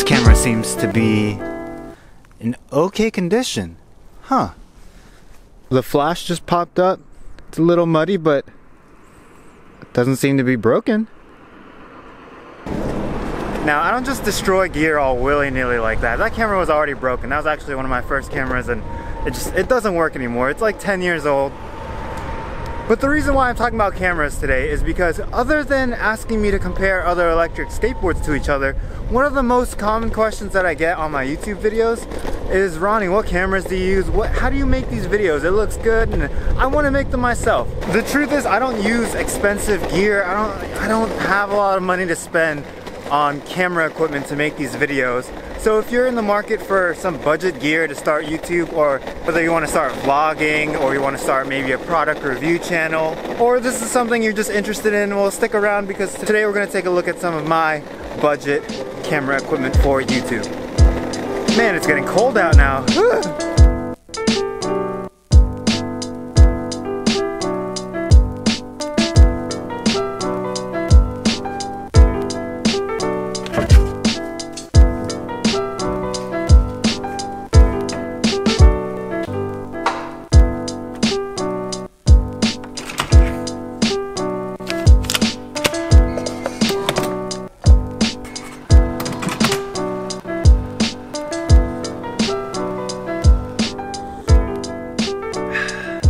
This camera seems to be in okay condition. Huh. The flash just popped up. It's a little muddy, but it doesn't seem to be broken. Now, I don't just destroy gear all willy-nilly like that. That camera was already broken. That was actually one of my first cameras, and it doesn't work anymore. It's like 10 years old. But the reason why I'm talking about cameras today is because other than asking me to compare other electric skateboards to each other, one of the most common questions that I get on my YouTube videos is, Ronnie, what cameras do you use? How do you make these videos? It looks good and I want to make them myself. The truth is, I don't use expensive gear. I don't have a lot of money to spend on camera equipment to make these videos. So if you're in the market for some budget gear to start YouTube, or whether you want to start vlogging, or you want to start maybe a product review channel, or this is something you're just interested in, well, stick around, because today we're going to take a look at some of my budget camera equipment for YouTube. Man, it's getting cold out now.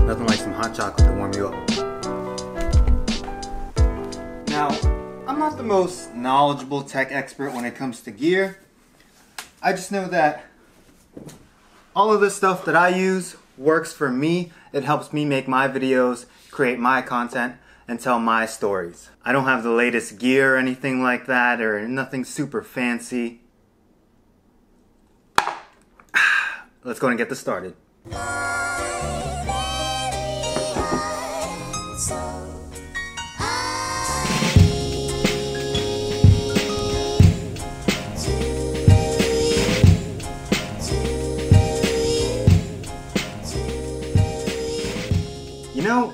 Nothing like some hot chocolate to warm you up. Now, I'm not the most knowledgeable tech expert when it comes to gear. I just know that all of this stuff that I use works for me. It helps me make my videos, create my content, and tell my stories. I don't have the latest gear or anything like that, or nothing super fancy. Let's go and get this started. You know,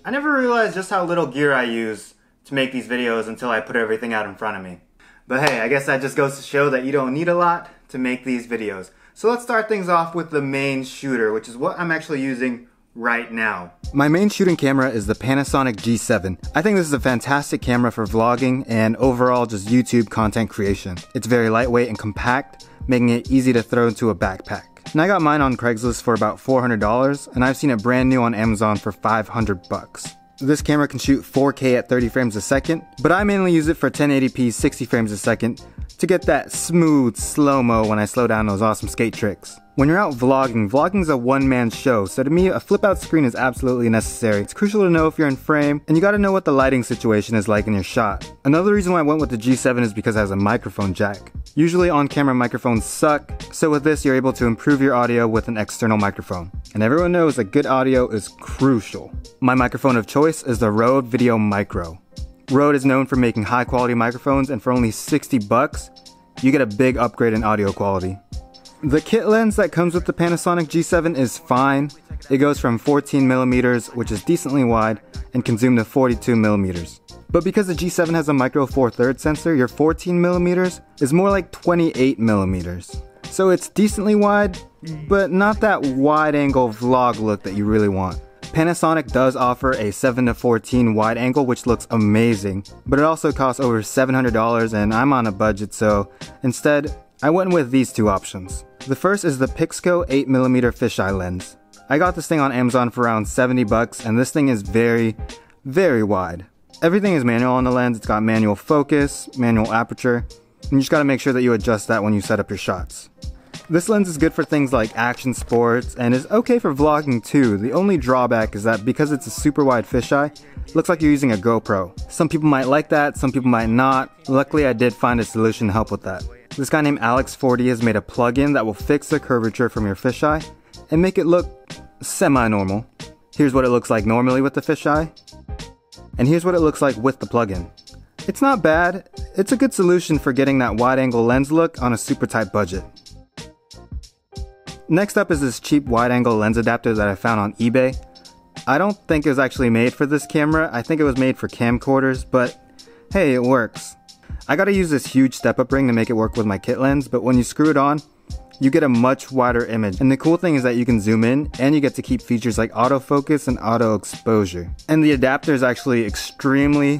I never realized just how little gear I use to make these videos until I put everything out in front of me. But hey, I guess that just goes to show that you don't need a lot to make these videos. So let's start things off with the main shooter, which is what I'm actually using right now. My main shooting camera is the Panasonic G7. I think this is a fantastic camera for vlogging and overall just YouTube content creation. It's very lightweight and compact, making it easy to throw into a backpack. And I got mine on Craigslist for about $400, and I've seen it brand new on Amazon for $500. This camera can shoot 4K at 30 frames a second, but I mainly use it for 1080p 60 frames a second to get that smooth slow-mo when I slow down those awesome skate tricks. When you're out vlogging, vlogging's a one-man show, so to me a flip-out screen is absolutely necessary. It's crucial to know if you're in frame, and you gotta know what the lighting situation is like in your shot. Another reason why I went with the G7 is because it has a microphone jack. Usually on-camera microphones suck, so with this you're able to improve your audio with an external microphone. And everyone knows that good audio is crucial. My microphone of choice is the Rode Video Micro. Rode is known for making high quality microphones, and for only $60, you get a big upgrade in audio quality. The kit lens that comes with the Panasonic G7 is fine. It goes from 14mm, which is decently wide, and can zoom to 42mm. But because the G7 has a micro 4/3 sensor, your 14mm is more like 28mm. So it's decently wide, but not that wide angle vlog look that you really want. Panasonic does offer a 7:14 wide angle, which looks amazing, but it also costs over $700, and I'm on a budget, so instead I went with these two options. The first is the Pixco 8mm fisheye lens. I got this thing on Amazon for around $70, and this thing is very, very wide. Everything is manual on the lens. It's got manual focus, manual aperture, and you just gotta make sure that you adjust that when you set up your shots. This lens is good for things like action sports and is okay for vlogging too. The only drawback is that because it's a super wide fisheye, it looks like you're using a GoPro. Some people might like that, some people might not. Luckily I did find a solution to help with that. This guy named Alex40 has made a plugin that will fix the curvature from your fisheye and make it look semi-normal. Here's what it looks like normally with the fisheye, and here's what it looks like with the plugin. It's not bad. It's a good solution for getting that wide angle lens look on a super tight budget. Next up is this cheap wide angle lens adapter that I found on eBay. I don't think it was actually made for this camera. I think it was made for camcorders, but hey, it works. I gotta use this huge step-up ring to make it work with my kit lens, but when you screw it on, you get a much wider image. And the cool thing is that you can zoom in and you get to keep features like autofocus and auto exposure. And the adapter is actually extremely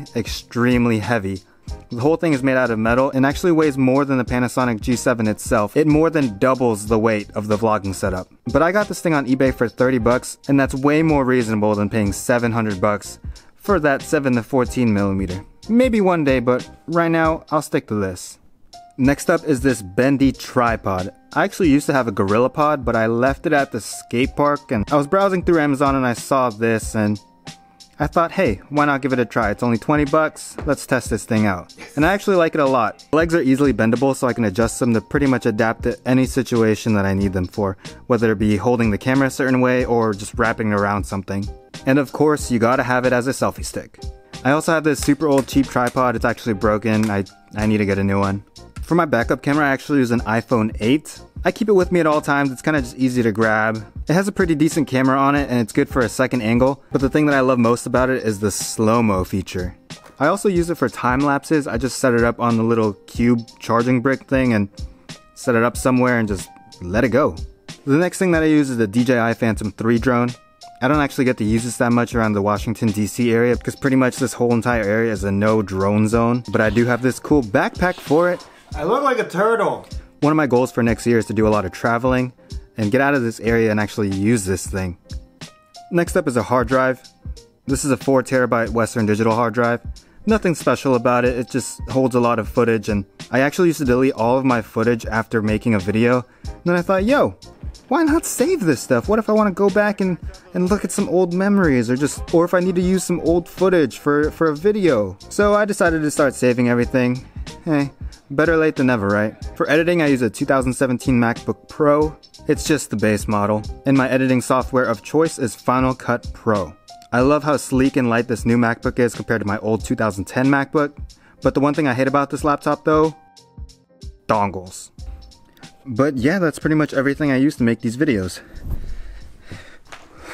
heavy. The whole thing is made out of metal and actually weighs more than the Panasonic G7 itself. It more than doubles the weight of the vlogging setup. But I got this thing on eBay for 30 bucks, and that's way more reasonable than paying 700 bucks for that 7 to 14 millimeter. Maybe one day, but right now I'll stick to this. Next up is this bendy tripod. I actually used to have a Gorillapod, but I left it at the skate park, and I was browsing through Amazon and I saw this and I thought, hey, why not give it a try? It's only 20 bucks, let's test this thing out. And I actually like it a lot. The legs are easily bendable, so I can adjust them to pretty much adapt to any situation that I need them for, whether it be holding the camera a certain way or just wrapping it around something. And of course, you gotta have it as a selfie stick. I also have this super old cheap tripod. It's actually broken. I need to get a new one. For my backup camera, I actually use an iPhone 8. I keep it with me at all times. It's kind of just easy to grab. It has a pretty decent camera on it and it's good for a second angle. But the thing that I love most about it is the slow-mo feature. I also use it for time lapses. I just set it up on the little cube charging brick thing and set it up somewhere and just let it go. The next thing that I use is the DJI Phantom 3 drone. I don't actually get to use this that much around the Washington DC area because pretty much this whole entire area is a no drone zone. But I do have this cool backpack for it. I look like a turtle. One of my goals for next year is to do a lot of traveling and get out of this area and actually use this thing. Next up is a hard drive. This is a 4 terabyte Western Digital hard drive. Nothing special about it, it just holds a lot of footage, and I actually used to delete all of my footage after making a video. And then I thought, yo, why not save this stuff? What if I want to go back and look at some old memories or if I need to use some old footage for a video? So I decided to start saving everything. Hey, better late than never, right? For editing, I use a 2017 MacBook Pro. It's just the base model. And my editing software of choice is Final Cut Pro. I love how sleek and light this new MacBook is compared to my old 2010 MacBook. But the one thing I hate about this laptop though, dongles. But yeah, that's pretty much everything I use to make these videos.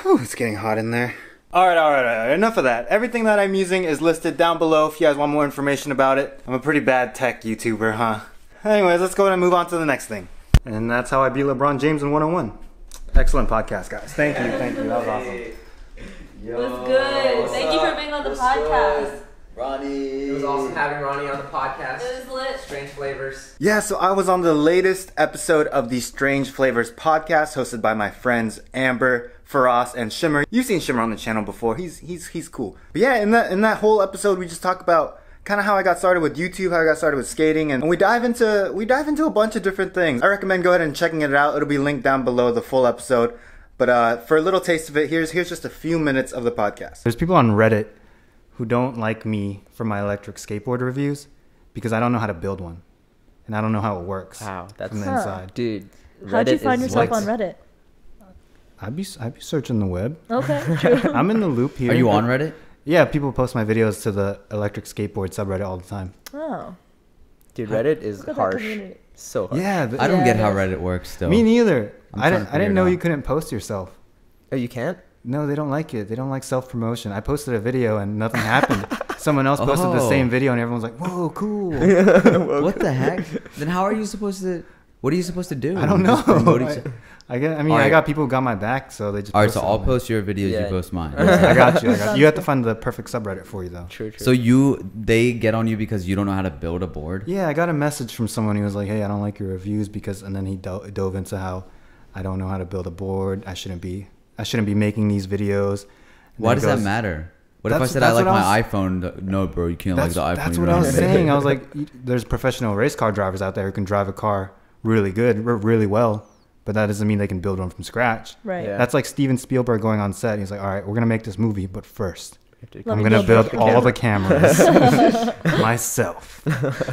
Whew, it's getting hot in there. Alright, enough of that. Everything that I'm using is listed down below if you guys want more information about it. I'm a pretty bad tech YouTuber, huh? Anyways, let's go ahead and move on to the next thing. And that's how I beat LeBron James in 101. Excellent podcast, guys. Thank you. That was awesome. Yo, it was good. Thank you for being on the podcast. Ronnie. It was awesome having Ronnie on the podcast. It was lit. Strange Flavors. Yeah, so I was on the latest episode of the Strange Flavors podcast hosted by my friends Amber, Faraz, and Shimmer. You've seen Shimmer on the channel before. He's cool. But yeah, in that whole episode we just talk about kind of how I got started with YouTube, how I got started with skating, and we dive into a bunch of different things. I recommend go ahead and checking it out. It'll be linked down below the full episode. But for a little taste of it, here's just a few minutes of the podcast. There's people on Reddit who don't like me for my electric skateboard reviews because I don't know how to build one. And I don't know how it works. Wow, that's from the inside. Dude, how'd you find yourself on Reddit? I'd be searching the web. Okay, true. I'm in the loop here. Are you on Reddit? Yeah, people post my videos to the electric skateboard subreddit all the time. Oh. Dude, Reddit is harsh. So harsh. Yeah. I don't get how Reddit works still. Me neither. I trying to didn't know figure it you out. couldn't post yourself. Oh, you can't? No, they don't like it. They don't like self-promotion. I posted a video and nothing happened. Someone else posted the same video and everyone's like, whoa, cool. What the heck? Then how are you supposed to... What are you supposed to do? I don't know. Just promote each- I Alright. got people who got my back, so they just All right, so posted I'll them. post your videos, Yeah. you post mine. I got you. You have to find the perfect subreddit for you, though. True. So they get on you because you don't know how to build a board? Yeah, I got a message from someone who was like, hey, I don't like your reviews because... And then he dove into how I don't know how to build a board. I shouldn't be making these videos. And Why then does it that goes, matter? What if I That's- said I that's like what my I iPhone? No, bro, you can't like the iPhone. That's you what don't I was have it. saying. I was like, there's professional race car drivers out there who can drive a car really good, really well, but that doesn't mean they can build one from scratch. Right. Yeah. That's like Steven Spielberg going on set. He's like, all right, we're going to make this movie, but first, Let I'm me going to build the all the cameras myself.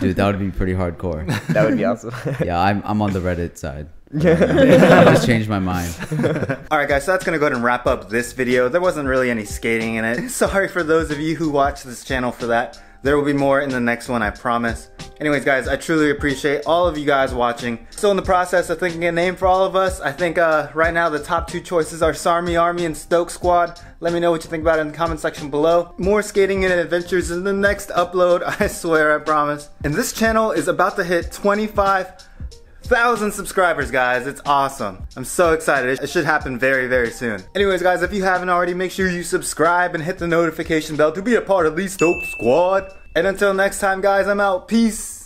Dude, that would be pretty hardcore. That would be awesome. Yeah, I'm on the Reddit side. I just changed my mind. Alright guys, so that's gonna go ahead and wrap up this video. There wasn't really any skating in it. Sorry for those of you who watch this channel for that. There will be more in the next one, I promise. Anyways, guys, I truly appreciate all of you guys watching. Still in the process of thinking a name for all of us. I think right now the top 2 choices are Sarmy Army and Stoke Squad. Let me know what you think about it in the comment section below. More skating and adventures in the next upload, I swear, I promise. And this channel is about to hit 25,000 subscribers, guys. It's awesome. I'm so excited. It should happen very, very soon. Anyways, guys, if you haven't already, make sure you subscribe and hit the notification bell to be a part of the Stoke Squad. And until next time, guys, I'm out. Peace.